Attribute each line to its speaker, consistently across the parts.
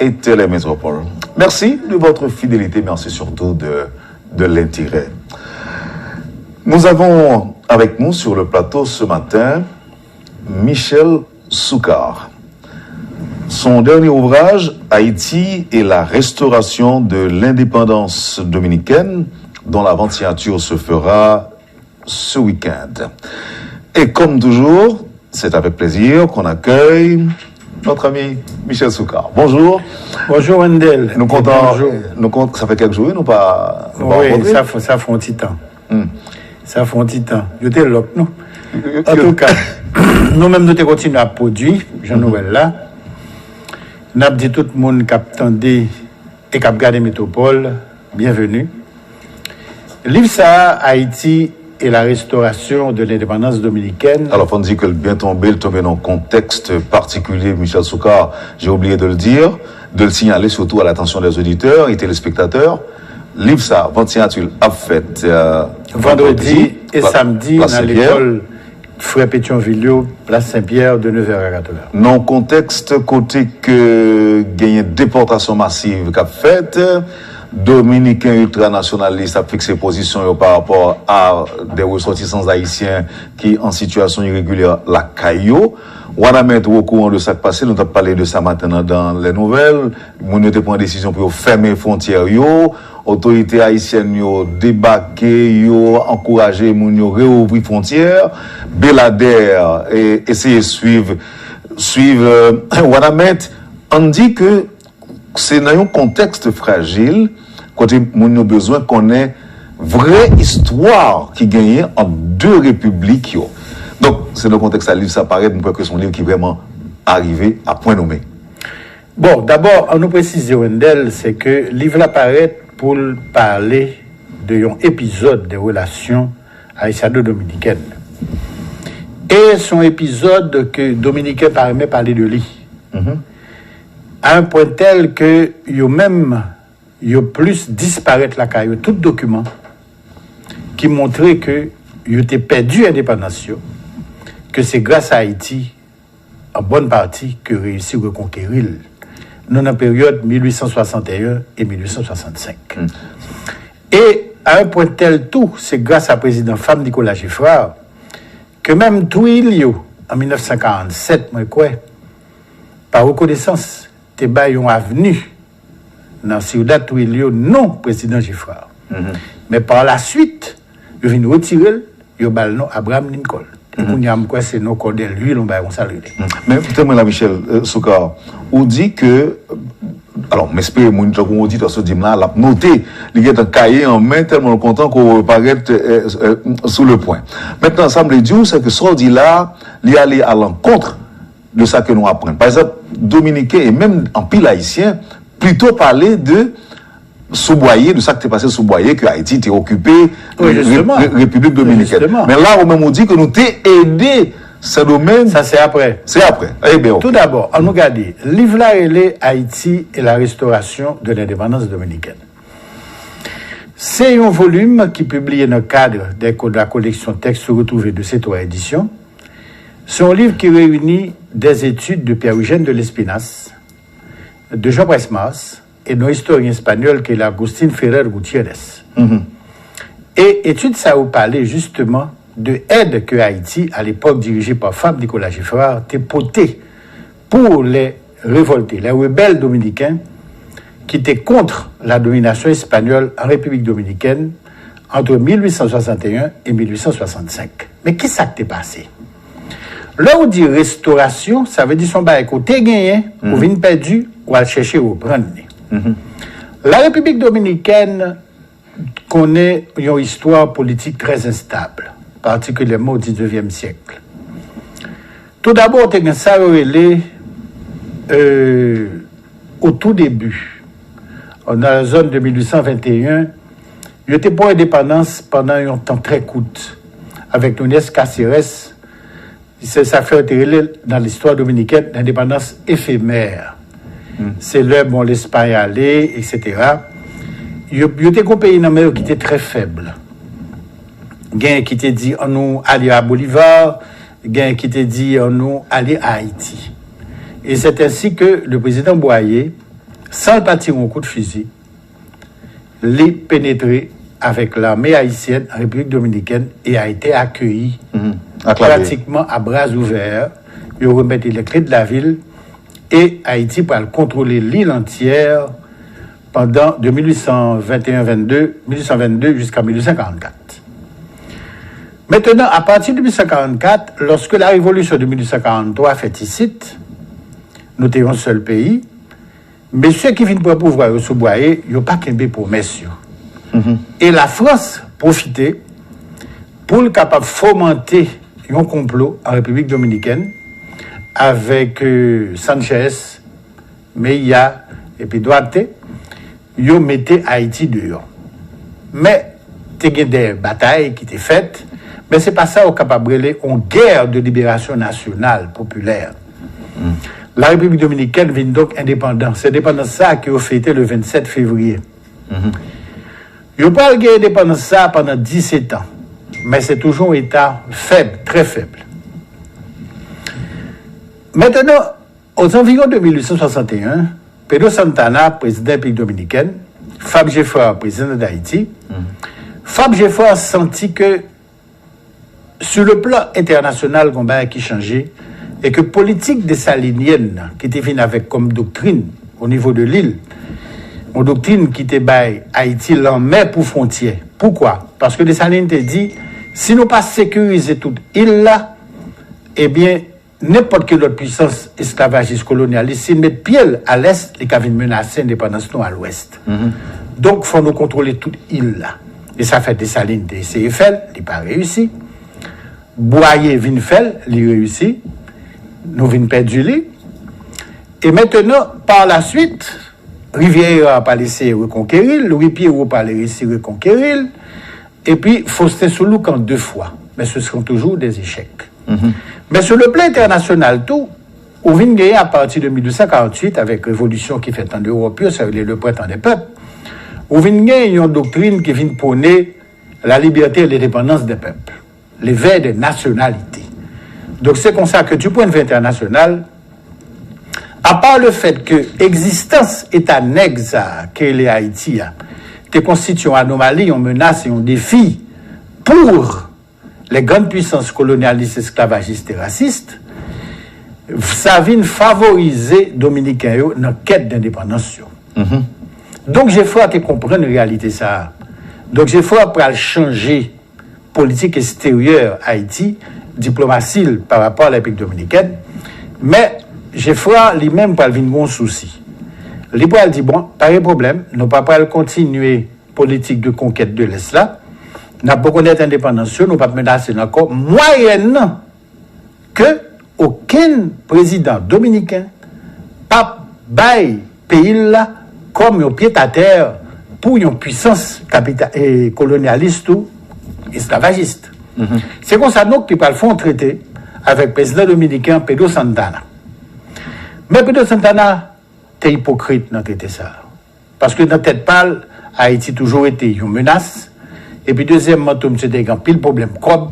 Speaker 1: et Télémétropole. Merci de votre fidélité, merci surtout de l'intérêt. Nous avons avec nous sur le plateau ce matin Michel Soukar. Son dernier ouvrage, Haïti et la restauration de l'indépendance dominicaine, dont l'avant-signature se fera ce week-end. Et comme toujours, c'est avec plaisir qu'on accueille notre ami Michel Soukar. Bonjour.
Speaker 2: Bonjour Wendell.
Speaker 1: Nous comptons, ça fait quelques jours, nous pas.
Speaker 2: Oui, ça fait un petit temps. Ça fait un petit temps. Je t'ai loc, non? En tout cas, nous-mêmes, nous continuons à produire, Jean Noël là. Nous avons dit tout le monde qui a attendu et qui a regardé Métropole, bienvenue. Livre ça, Haïti et la restauration de l'indépendance dominicaine.
Speaker 1: Alors, on dit que le bien tombé dans un contexte particulier, Michel Soukar, j'ai oublié de le dire, de le signaler surtout à l'attention des auditeurs et téléspectateurs. Livre ça, votre signature a fait
Speaker 2: vendredi et samedi dans l'école Frère Pétionville, place Saint-Pierre, de 9h à 4h.
Speaker 1: Non contexte, côté que gagne déportation massive qu'a fait, Dominicains ultranationalistes a fixé position par rapport à des ressortissants haïtiens qui en situation irrégulière la Caillou. On a mettre au courant de ça qui passé, nous avons parlé de ça maintenant dans les nouvelles. Nous avons pris une décision pour fermer les frontières. Autorités haïtiennes ont débarqué, ont encouragé moun yo réouvrir les frontières. Belader et essayer de suivre Wanamet. On dit que c'est dans un contexte fragile, côté moun yo besoin qu'on ait vraie histoire qui gagne en deux républiques. Donc, c'est dans le contexte à livre, ça paraît, que son livre qui est vraiment arrivé à point nommé.
Speaker 2: Bon, d'abord, on nous précise, Wendell, c'est que le livre apparaît pour parler d'un épisode des relations haïtiano-dominicaines. Et son épisode que Dominicain permet parler de lui. À un point tel que il y a plus disparaître la caillou, tout document qui montrait que il était perdu l'indépendance, que c'est grâce à Haïti, en bonne partie, que réussit à reconquérir. Nous, dans la période 1861 et 1865. Et à un point tel tout, c'est grâce à président femme Nicolas Giffard, que même Touilio, en 1947, moi, quoi, par reconnaissance, t'es baillé une avenue dans Ciudad Touilio, non président Giffard. Mais par la suite, il vient retirer le ballon Abraham Lincoln. C'est nos cordels, lui, on va saluer.
Speaker 1: Mais écoutez-moi là, Michel Soukar, on dit que, alors, m'espère, on dit dans ce dîme-là, la noté, il y a un cahier en main, tellement content qu'on paraît sous le point. Maintenant, ça me dit, c'est que ce qu'on dit là, il est allé à l'encontre de ça que nous apprenons. Par exemple, Dominicains et même en pile haïtien, plutôt parler de Sous-Boyer, de ça qui t'est passé Sous-Boyer, que Haïti était occupé, République dominicaine. Justement. Mais là, on même dit que nous t'ai aidé ce domaine.
Speaker 2: Ça, c'est après.
Speaker 1: C'est après. Eh bien,
Speaker 2: tout d'abord, on nous regarde, livre là, il est Haïti et la restauration de l'indépendance dominicaine. C'est un volume qui est publié dans le cadre de la collection Textes retrouvés de ces trois éditions. C'est un livre qui réunit des études de Pierre-Eugène de Lespinasse, de Jean Presmas, et nos historiens espagnols qui est l'Agustín Ferrer Gutiérrez. Et étude ça vous parler justement de aide que Haïti, à l'époque dirigée par femme Nicolas Giffard, était potée pour les révoltés, les rebelles dominicains qui étaient contre la domination espagnole en République dominicaine entre 1861 et 1865. Mais qu'est-ce qui s'est passé? Là où on dit restauration, ça veut dire son bail côté gagné, ou vin perdu, ou à chercher ou prendre. La République dominicaine connaît une histoire politique très instable, particulièrement au XIXe siècle. Tout d'abord, ça au tout début, dans la zone de 1821, il était pour l'indépendance pendant un temps très court, avec Núñez Cáceres. Ça fait dans l'histoire dominicaine l'indépendance éphémère. C'est là où l'Espagne allait, etc. Il y a des pays qui étaient très faibles. Il y a qui étaient dit on nous aller à Bolivar, il y a qui étaient dit on nous aller à Haïti. Et c'est ainsi que le président Boyer sans le tirer un coup de fusil, les pénétrer avec l'armée haïtienne en République dominicaine et a été accueilli pratiquement à bras ouverts. Ils remettent les clés de la ville et Haïti pour contrôler l'île entière pendant de 1822 jusqu'à 1844. Maintenant, à partir de 1844, lorsque la révolution de 1843 fait ici, nous étions un seul pays, mais ceux qui viennent pour le pouvoir au Souboye, ils n'ont pas qu'un promesse. Et la France profitait pour le capable fomenter un complot en République dominicaine avec Sanchez, Meïa et puis Duarte. Ils mettaient Haïti dehors. Mais il y a des batailles qui étaient faites, mais ce n'est pas ça au capable de une guerre de libération nationale populaire. La République dominicaine vient donc indépendante. C'est indépendance ça qui a fêté le 27 février. Il n'y a pas eu indépendance ça pendant 17 ans, mais c'est toujours un État faible, très faible. Maintenant, aux environs de 1861, Pedro Santana, président de la République dominicaine, Fab Jeffers, président d'Haïti, Fab Jeffers a senti que sur le plan international, il y a qui changeait et que politique dessalinienne qui était venue avec comme doctrine au niveau de l'île, une doctrine qui était Haïti l'en met pour frontière. Pourquoi? Parce que Dessalines te dit, si nous pas sécuriser toute île là, eh bien, n'importe quelle autre puissance esclavagiste colonialiste, s'ils mettent pied à l'est, les qui menacer l'indépendance nous à l'ouest. Donc, il faut nous contrôler toute île là. Et ça fait Dessalines de essayer de faire, il n'a pas réussi. Boyer vient faire, il réussit. Nous venons perdre lui. Et maintenant, par la suite, Rivière n'a pas laissé reconquérir, Louis Pierre n'a pas laissé reconquérir, et puis Faustin Soulouk en 2 fois. Mais ce seront toujours des échecs. Mais sur le plan international, tout, on vient gagner à partir de 1848, avec révolution qui fait en Europe, ça veut dire le printemps des peuples, on vient gagner une doctrine qui vient prôner la liberté et l'indépendance des peuples, l'éveil des nationalités. Donc c'est comme ça que du point de vue international, à part le fait que l'existence est annexe à qu'est Haïti, qui constitue une anomalie, une menace et un défi pour les grandes puissances colonialistes, esclavagistes et racistes, ça vient favoriser les Dominicains dans la quête d'indépendance. Donc j'ai fait à comprendre la réalité ça. Donc j'ai fait à changer politique extérieure Haïti, diplomatie par rapport à la République dominicaine, mais j'ai fait lui-même pour venir un souci. Il dit bon, pas de problème, nous ne pouvons pas continuer politique de conquête de l'Est là. Nous n'avons pas connaître l'indépendance, nous ne pouvons pas menacer encore, moyennant que aucun président dominicain pas bail pays là comme un pied à terre pour une puissance colonialiste ou esclavagiste. C'est comme ça donc qu'ils font un traité avec le président dominicain Pedro Santana. Mais Pedro Santana était hypocrite dans le traité ça. Parce que dans tête pâle, Haïti toujours été une menace. Et puis deuxièmement, M. était un pile problème comme.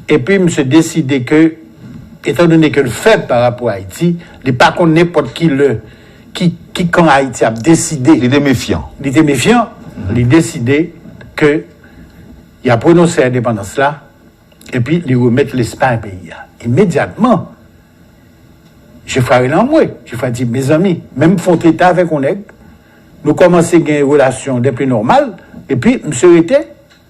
Speaker 2: Et puis M. décidé que, étant donné que le fait par rapport à Haïti, il n'est pas qu'on n'importe qui quand Haïti a décidé.
Speaker 1: Il était méfiant.
Speaker 2: Il était méfiant. Il a décidé que il a prononcé l'indépendance là, et puis il remettre l'Espagne pays. Immédiatement, j'ai fait un moi. J'ai fait dire, mes amis, même font état avec on est, nous commençons à avoir une relation des plus normales, et puis, monsieur était,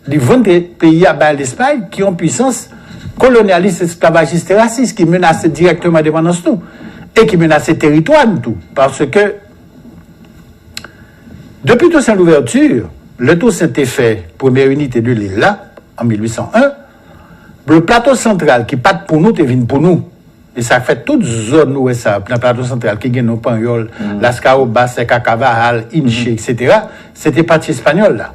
Speaker 2: les 20 pays à l'Espagne qui ont puissance colonialiste, esclavagiste et raciste, qui menacent directement l'indépendance nous, et qui menacent le territoire tout. Parce que, depuis toute cette ouverture, le tout s'était fait, première unité de l'île là, en 1801, le plateau central qui part pour nous, est venu pour nous. Et ça fait toute zone où ça, le plateau central qui gagne nos Panyol, Las Caobas, Cacavaral, Inche, etc. C'était parti espagnol là.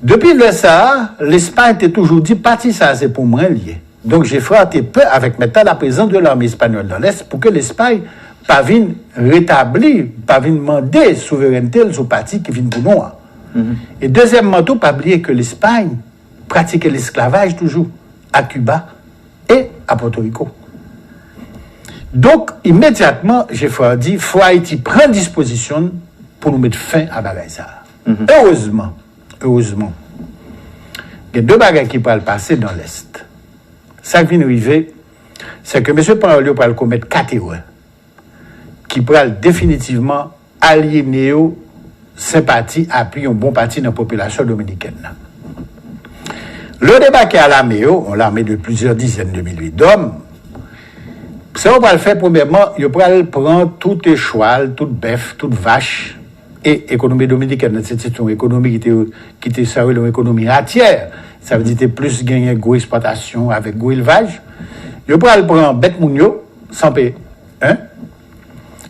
Speaker 2: Depuis le Sahara, l'Espagne était toujours dit parti ça, c'est pour moi lié. Donc j'ai frotté peu avec maintenant la présence de l'armée espagnole dans l'Est pour que l'Espagne pas vienne rétablir, pas vienne demander souveraineté sur parti qui vient pour nous. Et deuxièmement, tout pas oublier que l'Espagne pratiquait l'esclavage toujours à Cuba et à Porto Rico. Donc, immédiatement, j'ai dit, il faut Haïti prendre disposition pour nous mettre fin à bagaille ça. Heureusement, il y a deux bagailles qui peuvent passer dans l'Est. Ça qui vient arriver, c'est que M. Paolo va commettre 4 erreurs qui peuvent définitivement aliéner sympathie, appui un bon parti dans la population dominicaine. Le débat qui est à l'armée, on l'armée de plusieurs dizaines de milliers d'hommes, c'est on va le faire premièrement, il va prendre tout échoual, toute bœuf, toute vache, et économie dominicaine, c'est une économie qui était une économie ratière. Ça veut dire que plus gagner gros exploitation avec gros élevage. Il va prendre bête mounio, sans payer. Hein?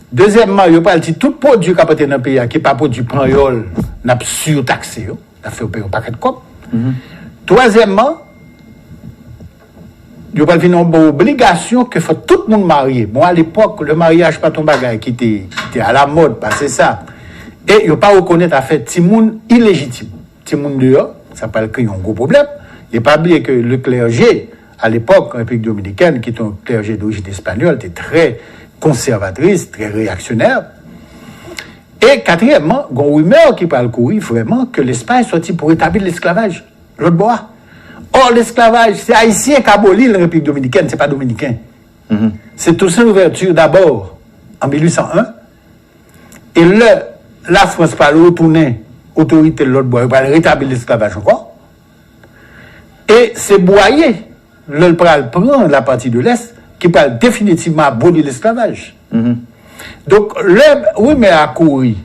Speaker 2: Deuxièmement, il va dire tout produit qui apporté dans le pays, qui n'est pas produit pranyol, n'a pas surtaxé, n'a fait payer un paquet de copes. Troisièmement, il va faire une obligation que faut tout le monde marier. Bon, à l'époque, le mariage, pas ton bagage qui était à la mode, c'est ça. Et il ne pas reconnaître à faire Timoun illégitime. Timoun dehors, ça peut créer un gros problème. Il n'est pas oublié que le clergé, à l'époque, en République dominicaine, qui est un clergé d'origine espagnole, était très conservatrice, très réactionnaire. Et quatrièmement, il y a une rumeur qui parle courir vraiment que l'Espagne est sortie pour établir l'esclavage. L'autre bois. Or, l'esclavage, c'est haïtien qui a aboli la République dominicaine, ce n'est pas dominicain. C'est tout ça l'ouverture d'abord en 1801. Et la France parle retourner autorité de l'autre bois, pour rétablir l'esclavage encore. Et c'est Boyer, le prend la partie de l'Est, qui parle définitivement abolir l'esclavage. Donc, oui, mais à courir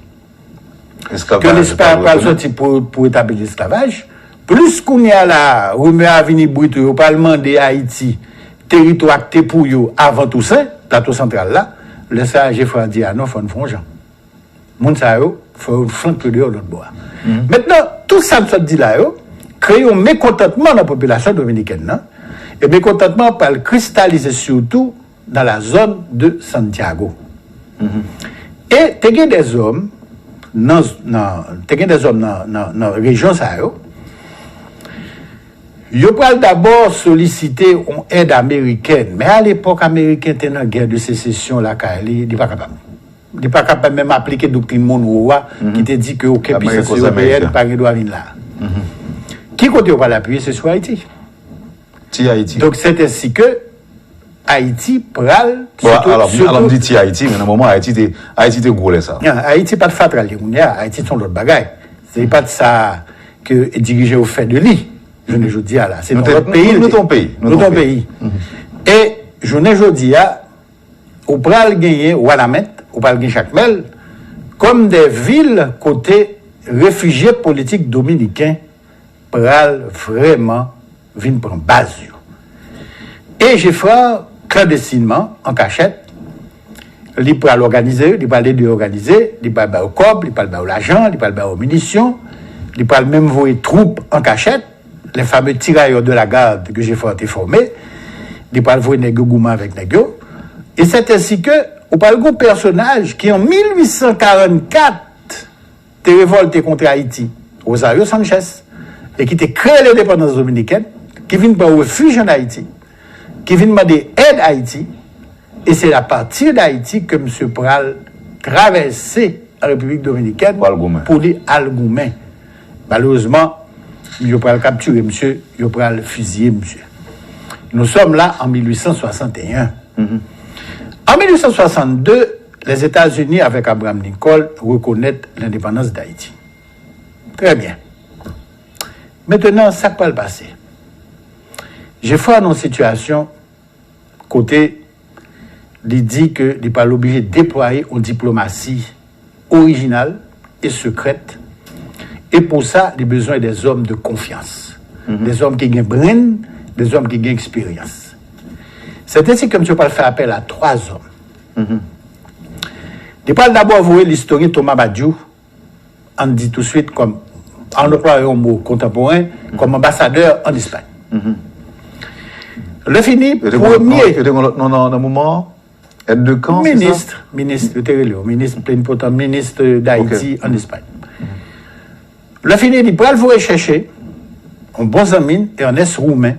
Speaker 2: que l'Espagne parle sortir pour établir l'esclavage, plus qu'on y a là, oui, mais à venir bruiter au Parlement de Haïti, territoire acté pour eux avant tout ça, plateau central là, le sage faut dire, ah non, faut une frange. Moun sa yo, faut flanc que dehors l'autre bois. Maintenant, tout ça me dit là, crée un mécontentement dans la population dominicaine. Non? Et mécontentement par le cristalliser surtout dans la zone de Santiago. Et tu as des hommes dans la région ça yo. Ils peuvent d'abord solliciter une aide américaine. Mais à l'époque, américaine était dans la guerre de sécession, là, il n'est pas capable. Il n'est pas capable même d'appliquer la doctrine Monroe, qui te dit qu'aucune puissance européenne ne doit venir là. Qui côté va l'appuyer, c'est sur Haïti.
Speaker 1: Haïti.
Speaker 2: Donc c'est ainsi que Haïti pral.
Speaker 1: Alors, on dit Haïti, mais à un moment, Haïti te gros ça.
Speaker 2: Haïti pas de fatral. Haïti sont l'autre bagaille. C'est pas de ça que diriger au fait de lui. Je ne dis là. C'est notre pays. Notre pays. Et je ne dis à, au pral gagner Walamet, au pral gagner Chakmel, comme des villes côté réfugiés politiques dominicains, pral vraiment vin prendre base. Et j'ai fait clandestinement, en cachette, il peut l'organiser, il peut l'aider à organiser, il peut aller au COP, il peut aller à l'argent, il peut aller aux munitions, il peut même envoyer troupes en cachette, les fameux tirailleurs de la garde que j'ai fait former, il peut envoyer des goumans avec des gars. Et c'est ainsi que, on parle d'un personnage qui en 1844 était révolté contre Haïti, Rosario Sanchez, et qui était créé l'indépendance dominicaine, qui vient par refuge en Haïti, qui vient demander aide à Haïti, et c'est à partir d'Haïti que M. Pral traversé la République dominicaine pour les Algoumen. Malheureusement, il a capturé monsieur, il a fusillé monsieur. Nous sommes là en 1861. En 1862, les États-Unis, avec Abraham Lincoln, reconnaissent l'indépendance d'Haïti. Très bien. Maintenant, ça peut le passer. J'ai fait une situation côté, il dit que il n'est pas obligé de déployer une diplomatie originale et secrète. Et pour ça, il a besoin des hommes de confiance. Des hommes qui ont brain, des hommes qui ont expérience. C'est ainsi que M. Paul fait appel à 3 hommes. Il parle d'abord voir l'historien Thomas Badiou, on dit tout de suite comme, en employant un mot contemporain, comme ambassadeur en Espagne. Le fini, premier.
Speaker 1: Non, moment, aide de camp,
Speaker 2: ministre plénipotent, ministre d'Haïti en Espagne. Le fini, il peut aller chercher un bon ami et un est roumain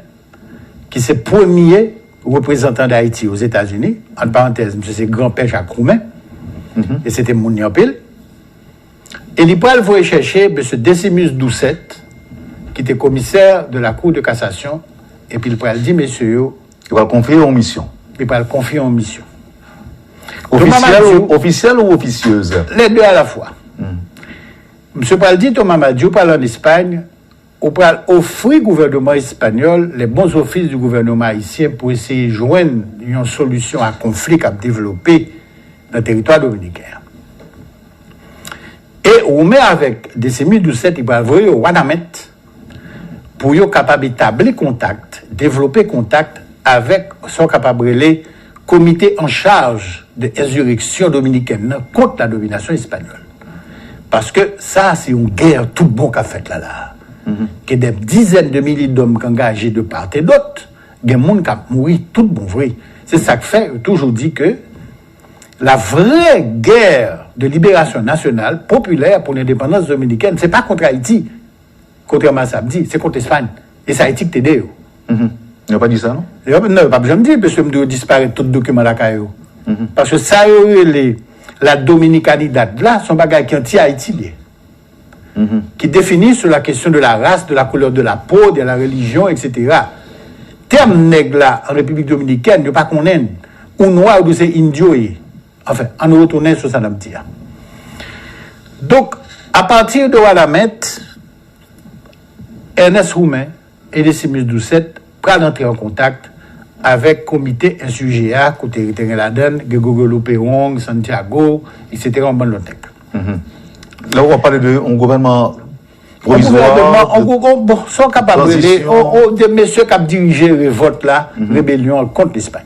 Speaker 2: qui c'est premier représentant d'Haïti aux États-Unis, en parenthèse, monsieur c'est grand-père Jacques Roumain, et c'était mon Pile. Et il voulait chercher monsieur Décimus Doucet, qui était commissaire de la Cour de cassation, et puis il va dire, messieurs,
Speaker 1: il va le confier en mission.
Speaker 2: Il va le confier en mission.
Speaker 1: Officielle ou officieuse?
Speaker 2: Les deux à la fois. Monsieur Paldi, Thomas Madiou parle en Espagne, on peut offrir au gouvernement espagnol les bons offices du gouvernement haïtien pour essayer de joindre une solution à conflit qu'a développé dans le territoire dominicain. Et on met avec Décimus Doucet, il va envoyer au Wanamet pour être capable d'établir contact, développer contact avec son capable les comité en charge de l'insurrection dominicaine contre la domination espagnole. Parce que ça, c'est une guerre tout bon qu'a faite là. Que des dizaines de milliers d'hommes engagés de part et d'autre, des gens qui ont mouru tout bon vrai. C'est ça que fait, toujours dit que la vraie guerre de libération nationale, populaire pour l'indépendance dominicaine, c'est pas contre Haïti, contrairement à ça me dit, c'est contre l'Espagne. Et c'est Haïti qui t'aide.
Speaker 1: Il n'a pas dit ça, non?
Speaker 2: Non, pas besoin de dire, parce que je me disparaître tout document là. Parce que ça, la dominicanidade là, son bagage qui est anti-Haïti. Qui définit sur la question de la race, de la couleur de la peau, de la religion, etc. Terme nègre là, en République dominicaine, ne pas qu'on aime, ou noir ou c'est indio. Enfin, on nous retourne sur ça. Donc, à partir de Walamet, Ernest Roumain et Décimus Doucet prennent entrer en contact avec le comité insurgéa, côté Laden, Gregolo Perong, Santiago, etc. en Banlotec.
Speaker 1: Là, on va parler d'un gouvernement provisoire.
Speaker 2: Bon, sont capables de messieurs qui ont dirigé la révolte là, rébellion contre l'Espagne.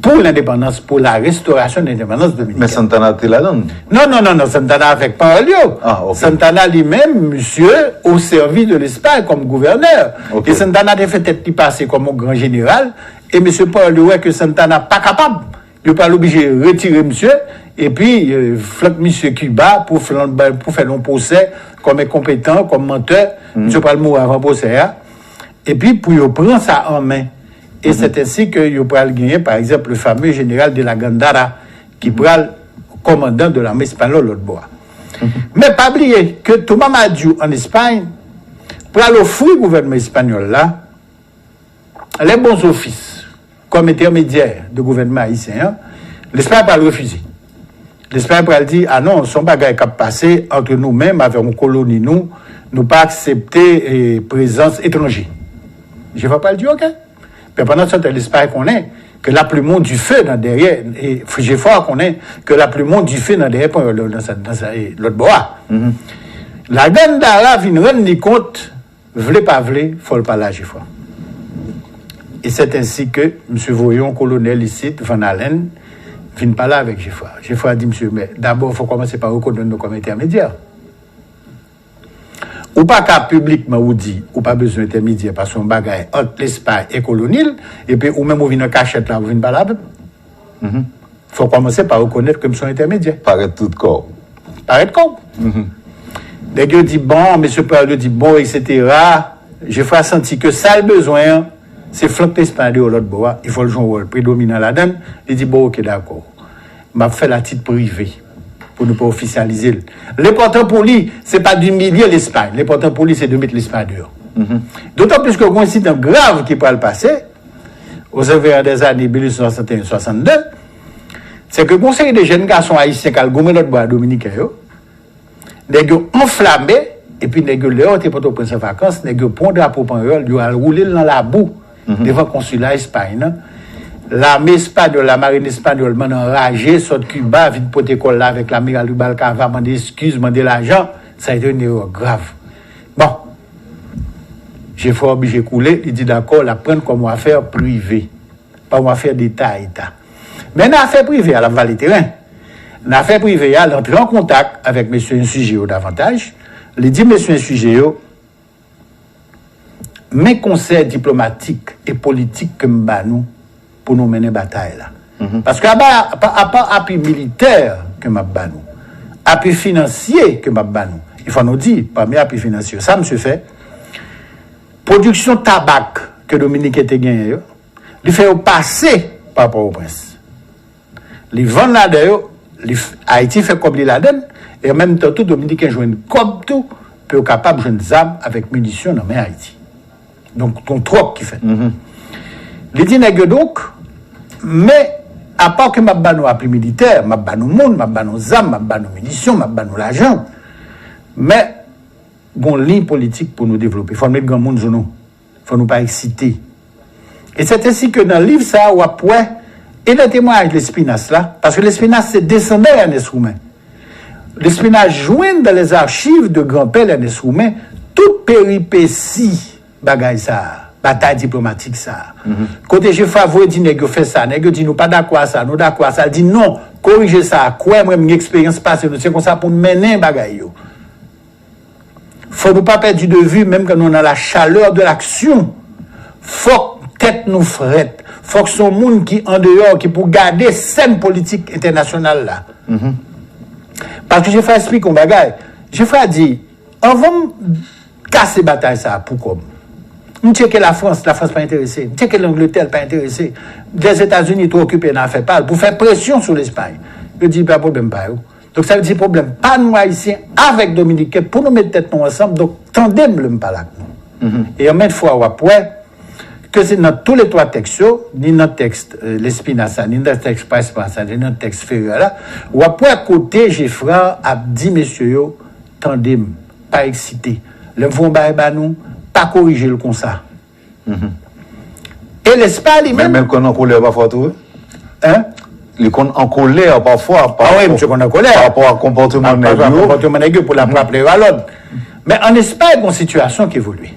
Speaker 2: Pour l'indépendance, pour la restauration de l'indépendance dominicaine.
Speaker 1: Mais Santana était là-dedans?
Speaker 2: Non, Santana avec Parolio. Santana lui-même, monsieur, au service de l'Espagne comme gouverneur. Et Santana a fait tête passer comme un grand général. Et monsieur Parolio, que Santana n'est pas capable. Il n'est pas obligé de retirer monsieur. Et puis, flotte monsieur Cuba pour faire un procès comme incompétent, comme menteur. Monsieur Palmo avant procès. Et puis, pour prendre ça en main. Et c'est ainsi que vous pouvez gagner, par exemple, le fameux général de la Gandara, qui prend le commandant de l'armée espagnole, l'autre bois. Mais pas oublier que Thomas Madiou, en Espagne, pour offrir au gouvernement espagnol là, les bons offices, comme intermédiaire du gouvernement haïtien, l'Espagne va le refuser. L'Espagne va dire, ah non, son bagage qui a passé entre nous-mêmes, avec une colonie, nous pas accepter présence étrangère. Je ne vais pas le dire, ok? Mais pendant ce temps, l'Espagne connaît que la pluie monte du feu dans derrière, et Frigéfort connaît que la pluie monte du feu dans derrière l'autre bois. La Gandara vient rendre compte, vle pas vle, faut le pas là, Géfort. Et c'est ainsi que M. Voyon, colonel ici, Van Allen, vient pas là avec Géfort. Géfort a dit, monsieur, mais d'abord, il faut commencer par reconnaître nos comme intermédiaires. Ou pas qu'à publiquement ou dit, ou pas besoin d'intermédiaire parce qu'on bagaille entre l'Espagne et colonile, et puis ou même ou vient en cachette là, ou vient pas là. Faut commencer par reconnaître que nous sommes intermédiaires.
Speaker 1: Paraît tout corps.
Speaker 2: Paraît corps. Dès que dit bon, monsieur Paul dit bon, etc., je ferai sentir que ça le besoin, c'est flanc l'Espagne de l'autre bois, il faut le jouer un rôle prédominant là-dedans. Il dit bon, ok, d'accord. M'a fait la titre privée. Pour ne pas officialiser. L'important pour lui, ce n'est pas d'humilier l'Espagne. L'important pour lui, c'est de mettre l'Espagne dehors. D'autant plus qu'un incident grave qui peut le passer, aux environs des années 1861-62, c'est que le conseil des jeunes garçons haïtiens qui a gommé notre bois dominicain, les gars enflammés, et puis les gars, là, t'es pas au prince en vacances, les gars, pondent drapeau panrol, ils ont roulé dans la boue devant le consulat Espagne. L'armée espagnole, la marine espagnole, m'a enragé, sort de Cuba, vite protocole là avec l'amiral Rubalcava, m'a dit excuse, m'a dit l'argent. Ça a été une erreur grave. Bon. J'ai fait obligé de couler, il dit d'accord, la prendre comme affaire privée. Pas une affaire d'État. Mais une affaire privée, à la vallée terrain. Une affaire privée, elle entre en contact avec M. Insugéo davantage. Il dit, M. Insugéo, mes conseils diplomatiques et politiques que nous pour nous mener bataille là. Parce qu'à part appui militaire que m'a banou, appui financier que m'a banou, il faut nous dire, parmi appui financier, ça monsieur fait, production tabac que Dominique était gagné, Il fait passer par Port-au-Prince. Les ventes là d'ailleurs, Haïti fait comme la donne, et en même temps, tout Dominicain joue comme tout, peut être capable de jouer des armes avec munitions dans Haïti. Donc, ton trop qui fait. Les dînègres donc, mais à part que m'a banou appui militaire, m'a banou monde, m'a banou armes, m'a banou munitions, m'a banou l'argent, mais bon ligne politique pour nous développer. Il faut mettre grand monde nous. Il faut nous pas exciter. Et c'est ainsi que dans le livre ça, ou après, et le témoignage de l'Espinasse là, parce que l'Espinasse c'est descendant Ernest Roumain. L'Espinasse joint dans les archives de grand-père Ernest Roumain toute péripétie bagaille ça, bataille diplomatique ça. Côté j'ai favori dit nèg fait ça, nèg dit nous pas d'accord ça, nous d'accord ça, dit non, corriger ça, quoi moi une expérience passée, c'est comme ça pour mener bagaille yo. Faut nous pas perdre de vue même quand on a la chaleur de l'action. Faut tête nous frette. Faut que son monde qui en dehors qui pour garder scène politique internationale là. Parce que j'ai fait expliquer un bagage. J'ai fait dire on va casser bataille ça pour comme. On sait que la France pas intéressée. On sait que l'Angleterre pas intéressée. Les États-Unis tout occupés n'en fait pas pour faire pression sur l'Espagne. Je dis pas problème pas. Donc ça veut dire problème pas nous haïtiens avec Dominicains pour nous mettre tête ensemble. Donc tendez le pas là. Et en même fois après que c'est dans tous les trois textes, ni dans le texte l'Espinasse, ni dans le texte Passepartout, ni dans le texte Ferrier là, ou après côté Geoffroy a dit messieurs tendez pas excité. Le vont ba nous pas corriger le comme ça. Et l'Espagne
Speaker 1: même qu'on en colère parfois tout.
Speaker 2: Hein?
Speaker 1: Les qu'on en colère parfois
Speaker 2: par monsieur qu'on en colère
Speaker 1: par rapport au comportement
Speaker 2: négatif pour la rappeler à l'autre. Mais en Espagne, une situation qui évolue.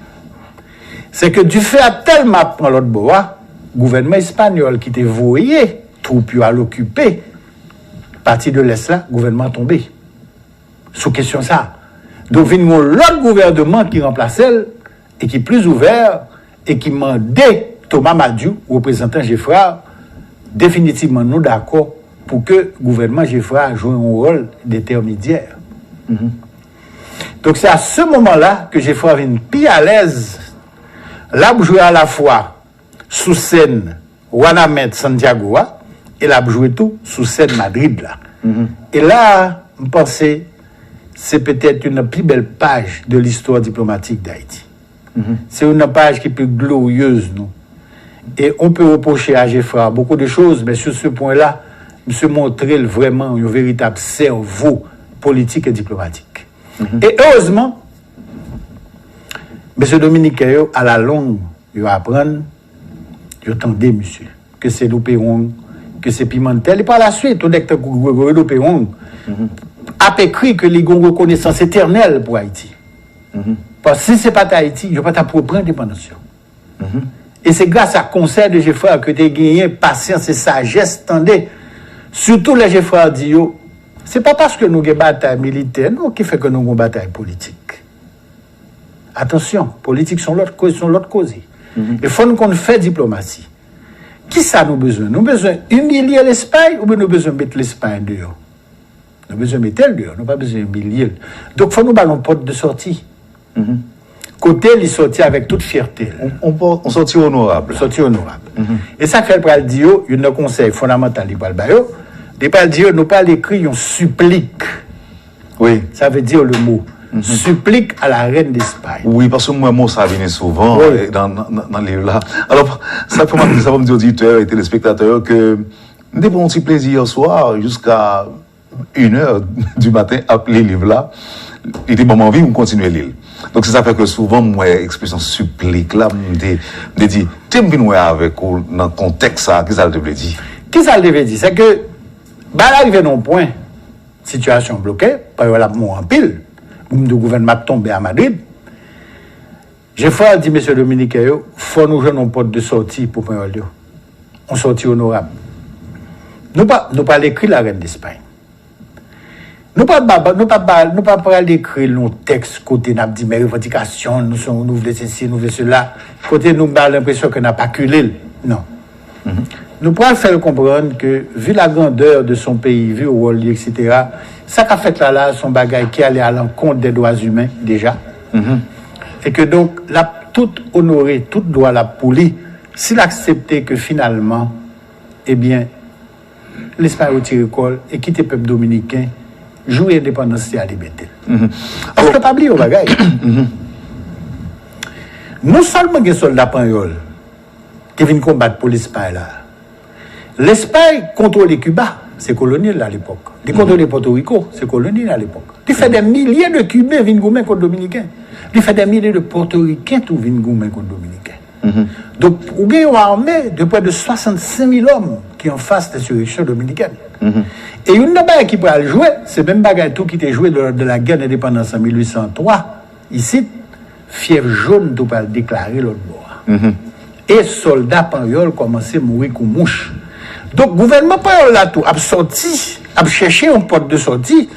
Speaker 2: C'est que du fait à tellement dans l'autre bois, le gouvernement espagnol qui était voyé, troupes à l'occuper, partie de l'Est là, le gouvernement a tombé. Sous question ça. Donc, vient l'autre gouvernement qui remplaçait et qui est plus ouvert et qui mandait Thomas Madiou, représentant Geoffroy, définitivement nous d'accord pour que le gouvernement Geoffroy joue un rôle d'intermédiaire. Donc, c'est à ce moment-là que Geoffroy vient plus à l'aise. Là, vous jouez à la fois sous scène Wanamed Santiago et là, vous jouez tout sous scène Madrid. Là. Et là, je pensais c'est peut-être une plus belle page de l'histoire diplomatique d'Haïti. C'est une page qui est plus glorieuse, nous. Et on peut reprocher à Geoffroy beaucoup de choses, mais sur ce point-là, M. Montrel vraiment un véritable cerveau politique et diplomatique. Et heureusement, M. Dominique, à la longue, il va apprendre, il attendait, monsieur, que c'est l'opéron, que c'est Pimentel. Et par la suite, au lecteur l'opéron a écrit que les ont reconnaissance éternelle pour Haïti. Parce que si ce n'est pas Haïti, il n'y a pas ta propre indépendance. Et c'est grâce à conseil de Geoffroy que tu as gagné patience et sagesse, tendez. Surtout les Geoffroy dit, c'est pas parce que nous avons une bataille militaire, non, qui fait que nous avons une bataille politique. Attention, politique sont l'autre cause. Il faut qu'on fait diplomatie. Qui ça nous besoin? Nous besoin humilier l'Espagne ou bien nous besoin mettre l'Espagne dehors? Nous besoin mettre elle dehors, nous pas besoin humilier. Donc il faut nous ballon porte de sortie. Côté, il sortit avec toute fierté.
Speaker 1: On sortit honorable.
Speaker 2: Et ça fait le dire, il y a un conseil fondamental, il pas dire, nous pas l'écrit, on supplique.
Speaker 1: Oui.
Speaker 2: Ça veut dire le mot. Supplique à la reine d'Espagne.
Speaker 1: Oui, parce que moi, ça vient souvent dans le livre là. Alors, ça va me dire aux auditeurs et téléspectateurs que nous avons un petit plaisir soir jusqu'à 1h du matin à les livres là. Il était bon envie, on continue l'île. Donc, c'est ça fait que souvent, moi, expression supplique là, me dit, tu me viens avec dans le contexte ça, qu'est-ce que ça te veut dire?
Speaker 2: Qu'est-ce que ça veut dire? C'est que, bah, là, il vient d'un point, situation bloquée, par exemple, en pile. Le gouvernement tombé à Madrid. J'ai fait dire, M. Dominique, il faut nous jouer une porte de sortie pour prendre le lieu. On sortit honorable. Nous pas l'écrit la reine d'Espagne. Nous pas l'écrire nos textes côté n'a dit mes revendications, nous voulons ceci, nous voulons cela. Côté nous avons l'impression qu'on n'a pas culé. Non. Nous pouvons faire comprendre que, vu la grandeur de son pays, vu le rôle, etc., ça qu'a fait là, son bagage qui allait à l'encontre des droits humains, déjà. Et que donc, tout honoré, tout droit la poli, s'il acceptait que finalement, eh bien, l'Espagne retire l'école et quitte le peuple dominicain, jouer l'indépendance et à liberté. Parce que pas oublier au bagage. Non seulement des soldats espagnols qui viennent combattre pour l'Espagne là. L'Espagne contrôle Cuba, c'est colonial à l'époque. Ils contrôlent Porto Rico, c'est colonial à l'époque. Il fait des milliers de Cubains qui viennent contre les Dominicains. Il fait des milliers de Portoricains qui viennent contre les Dominicains. Donc, ou bien une armée de près de 65 000 hommes qui en face de l'insurrection dominicaine. Et une bagaille qui peut jouer, c'est même bagaille tout qui était joué de la guerre d'indépendance en 1803. Ici, fièvre jaune tout peut déclarer l'autre bord. Et soldats pagnols commençaient à mourir comme mouches. Donc, le gouvernement pagnol là tout a sorti, a cherché une porte de sortie.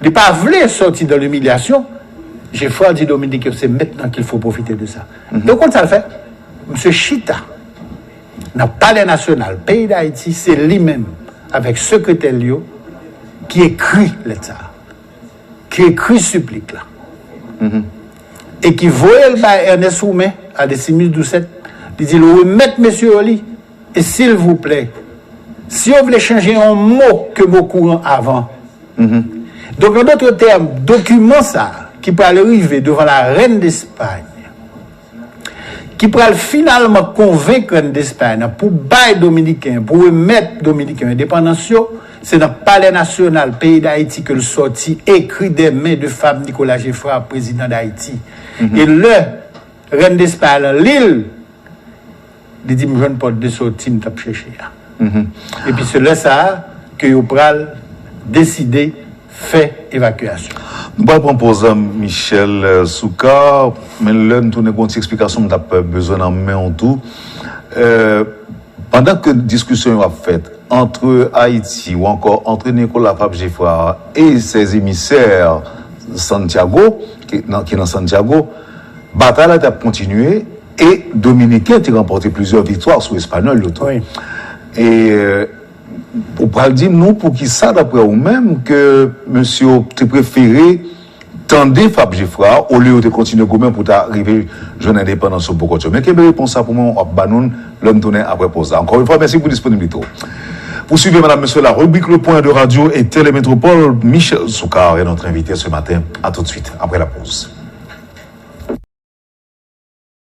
Speaker 2: Il n'a pas voulu sortir de l'humiliation. J'ai foi dit Dominique que c'est maintenant qu'il faut profiter de ça. Donc, comment ça le fait? M. Chita, dans le palais national, pays d'Haïti, c'est lui-même, avec secrétaire Lio, qui écrit l'État, qui écrit supplique là. Et qui voyait le bail Ernest Roumain à des 6017, il dit le remettre monsieur Oli, et s'il vous plaît, si on voulait changer un mot que mot courant avant. Donc, en d'autres termes, document ça, qui peut arriver devant la reine d'Espagne, qui pourra finalement convaincre la reine d'Espagne pour bailler dominicain, pour remettre dominicain indépendance, c'est dans le palais national, pays d'Haïti, que le sorti écrit des mains de femme Nicolas Geffroy, président d'Haïti. Et le reine d'Espagne, l'île, il dit, je ne peux pas de sortie, nous t'as cherché. Et puis c'est là ça que vous pourrez décider faire évacuation.
Speaker 1: Nous allons proposer Michel Souka, mais là, nous avons une explication, nous avons besoin d'en main en tout. Pendant que la discussion est faite entre Haïti ou encore entre Nicolas Geffroy et ses émissaires Santiago, qui est dans Santiago, la bataille a continué et Dominicain a remporté plusieurs victoires sur l'Espagnol.
Speaker 2: Oui.
Speaker 1: Et on peut dire, nous, pour qui ça, d'après vous-même, que monsieur te préféré tendre Fab Geffroy au lieu de continuer gourmet pour arriver à jeune indépendance au Bogotá. Mais quelle réponse ça pour moi, Banoun, l'homme tourné après pause. Encore une fois, merci pour la disponibilité. Pour suivre, madame, monsieur, la rubrique Le Point de Radio et Télémétropole, Michel Soukar est notre invité ce matin. À tout de suite, après la pause.